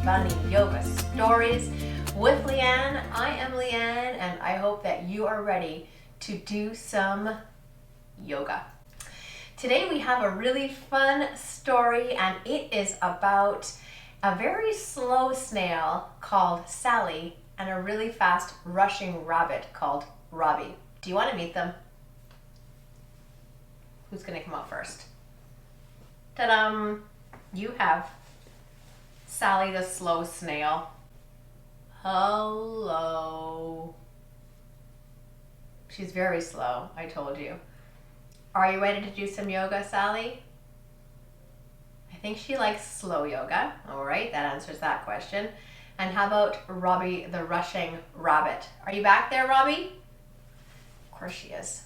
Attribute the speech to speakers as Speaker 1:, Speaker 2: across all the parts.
Speaker 1: funny yoga stories with Leanne. I am Leanne and I hope that you are ready to do some yoga. Today we have a really fun story and it is about a very slow snail called Sally and a really fast rushing rabbit called Robbie. Do you want to meet them? Who's going to come out first? Ta-da! You have Sally the slow snail. Hello. She's very slow, I told you. Are you ready to do some yoga, Sally? I think she likes slow yoga. All right, that answers that question. And how about Robbie the rushing rabbit? Are you back there, Robbie? Of course she is.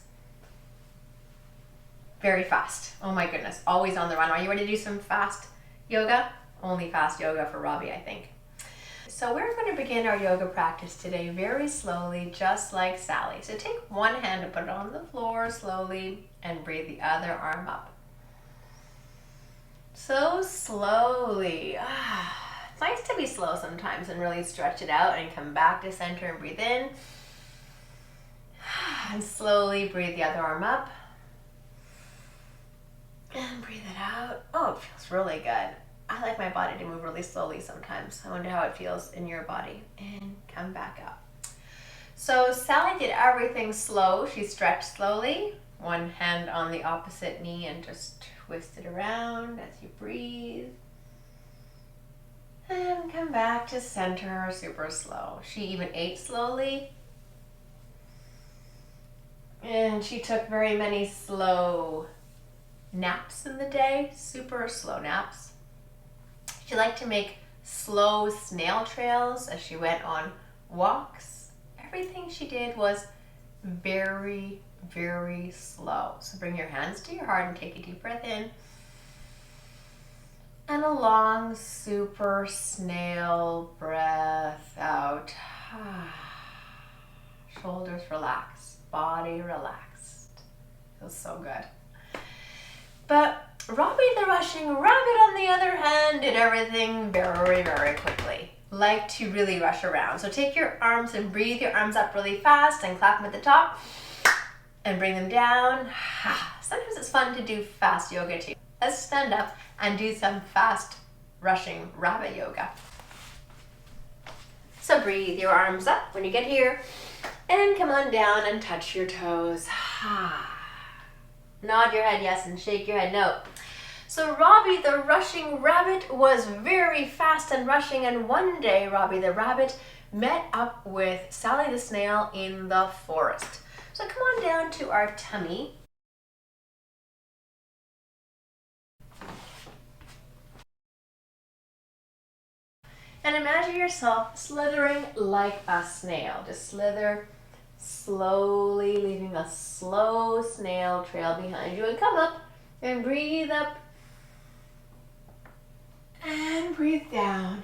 Speaker 1: Very fast. Oh my goodness, always on the run. Are you ready to do some fast yoga? Only fast yoga for Robbie, I think. So we're going to begin our yoga practice today very slowly, just like Sally. So take one hand and put it on the floor slowly and breathe the other arm up. So slowly. It's nice to be slow sometimes and really stretch it out and come back to center and breathe in. And slowly breathe the other arm up. And breathe it out. Oh, it feels really good. I like my body to move really slowly sometimes. I wonder how it feels in your body. And come back up. So Sally did everything slow. She stretched slowly. One hand on the opposite knee and just twist it around as you breathe. And come back to center, super slow. She even ate slowly. And she took very many slow naps in the day, super slow naps. She liked to make slow snail trails as she went on walks. Everything she did was very, very slow. So bring your hands to your heart and take a deep breath in. And a long, super snail breath out. Shoulders relaxed, body relaxed. Feels so good. But Robbie the rushing rabbit, on the other hand, did everything very, very quickly. Like to really rush around. So take your arms and breathe your arms up really fast and clap them at the top and bring them down. Sometimes it's fun to do fast yoga too. Let's stand up and do some fast rushing rabbit yoga. So breathe your arms up when you get here and come on down and touch your toes. Nod your head yes and shake your head no. So Robbie the rushing rabbit was very fast and rushing, and one day Robbie the rabbit met up with Sally the snail in the forest. So come on down to our tummy. And imagine yourself slithering like a snail. Just slither slowly, leaving a slow snail trail behind you. And come up and breathe up and breathe down.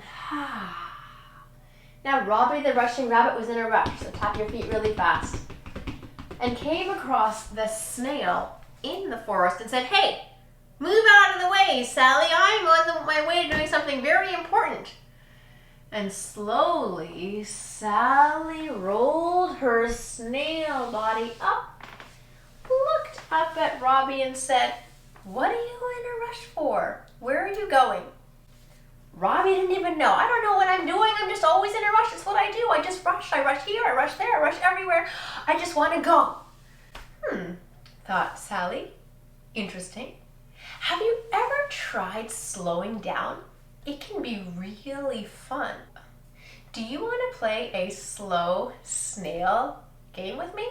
Speaker 1: Now Robbie the rushing rabbit was in a rush, so tap your feet really fast. And came across the snail in the forest and said, "Hey, move out of the way, Sally. I'm on my way to doing something very important." And slowly, Sally rolled her snail body up, looked up at Robbie and said, "What are you in a rush for? Where are you going?" Robbie didn't even know. "I don't know what I'm doing. I'm just always in a rush. It's what I do. I just rush. I rush here. I rush there. I rush everywhere. I just want to go." Thought Sally. Interesting. Have you ever tried slowing down? It can be really fun. Do you want to play a slow snail game with me?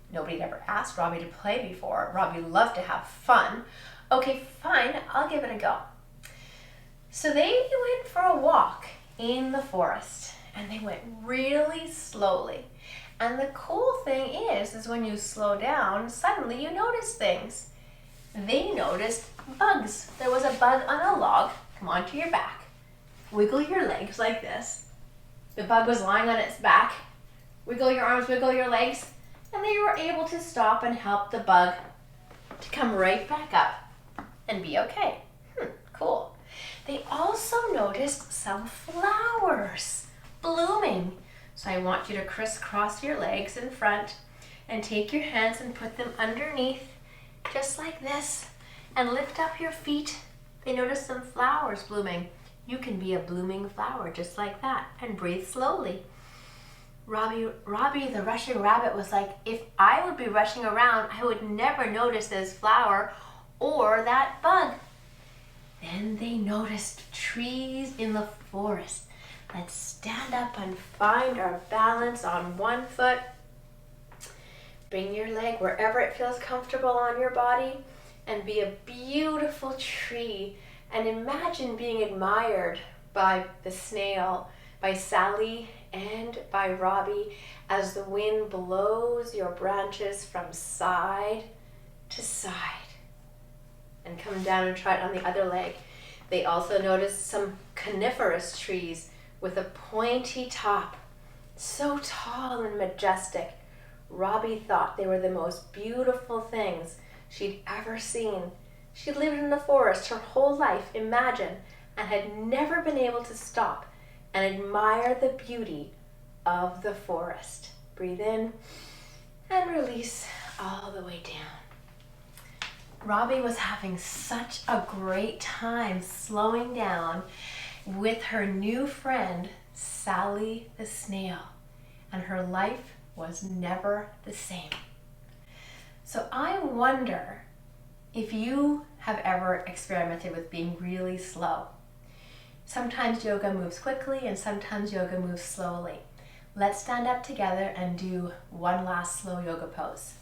Speaker 1: Nobody had ever asked Robbie to play before. Robbie loved to have fun. Okay, fine, I'll give it a go. So they went for a walk in the forest and they went really slowly. And the cool thing is when you slow down, suddenly you notice things. They noticed bugs. There was a bug on a log. Come onto your back. Wiggle your legs like this. The bug was lying on its back. Wiggle your arms, wiggle your legs. And they were able to stop and help the bug to come right back up and be okay. Cool. they also noticed some flowers blooming. So I want you to crisscross your legs in front and take your hands and put them underneath, just like this, and lift up your feet. They noticed some flowers blooming. You can be a blooming flower just like that, and breathe slowly. Robbie the rushing rabbit was like, if I would be rushing around, I would never notice this flower or that bug. Then they noticed trees in the forest. Let's stand up and find our balance on one foot. Bring your leg wherever it feels comfortable on your body and be a beautiful tree. And imagine being admired by the snail, by Sally, and by Robbie as the wind blows your branches from side to side. And come down and try it on the other leg. They also noticed some coniferous trees with a pointy top, so tall and majestic. Robbie thought they were the most beautiful things she'd ever seen. She'd lived in the forest her whole life, imagine, and had never been able to stop and admire the beauty of the forest. Breathe in and release all the way down. Robbie was having such a great time slowing down with her new friend, Sally the snail, and her life was never the same. So I wonder if you have ever experimented with being really slow. Sometimes yoga moves quickly and sometimes yoga moves slowly. Let's stand up together and do one last slow yoga pose.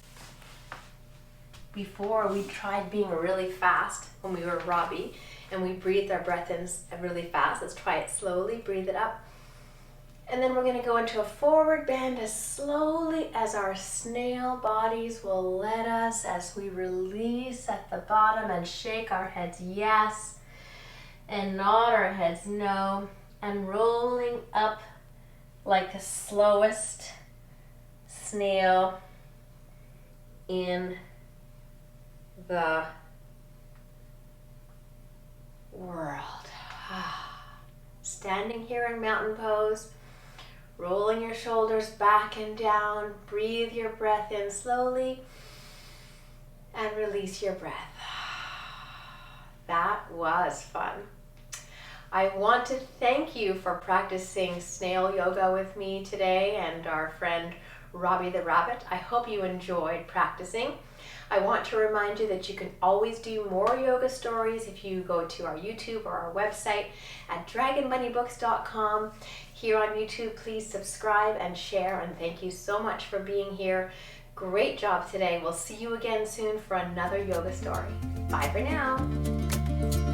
Speaker 1: Before, we tried being really fast when we were Robbie, and we breathed our breath in really fast. Let's try it slowly. Breathe it up. And then we're going to go into a forward bend as slowly as our snail bodies will let us, as we release at the bottom and shake our heads yes and nod our heads no, and rolling up like the slowest snail in the world. Standing here in mountain pose, rolling your shoulders back and down. Breathe your breath in slowly and release your breath. That was fun. I want to thank you for practicing snail yoga with me today and our friend Robbie the rabbit. I hope you enjoyed practicing. I want to remind you that you can always do more yoga stories if you go to our YouTube or our website at dragonbunnybooks.com. Here on YouTube, please subscribe and share, and thank you so much for being here. Great job today. We'll see you again soon for another yoga story. Bye for now.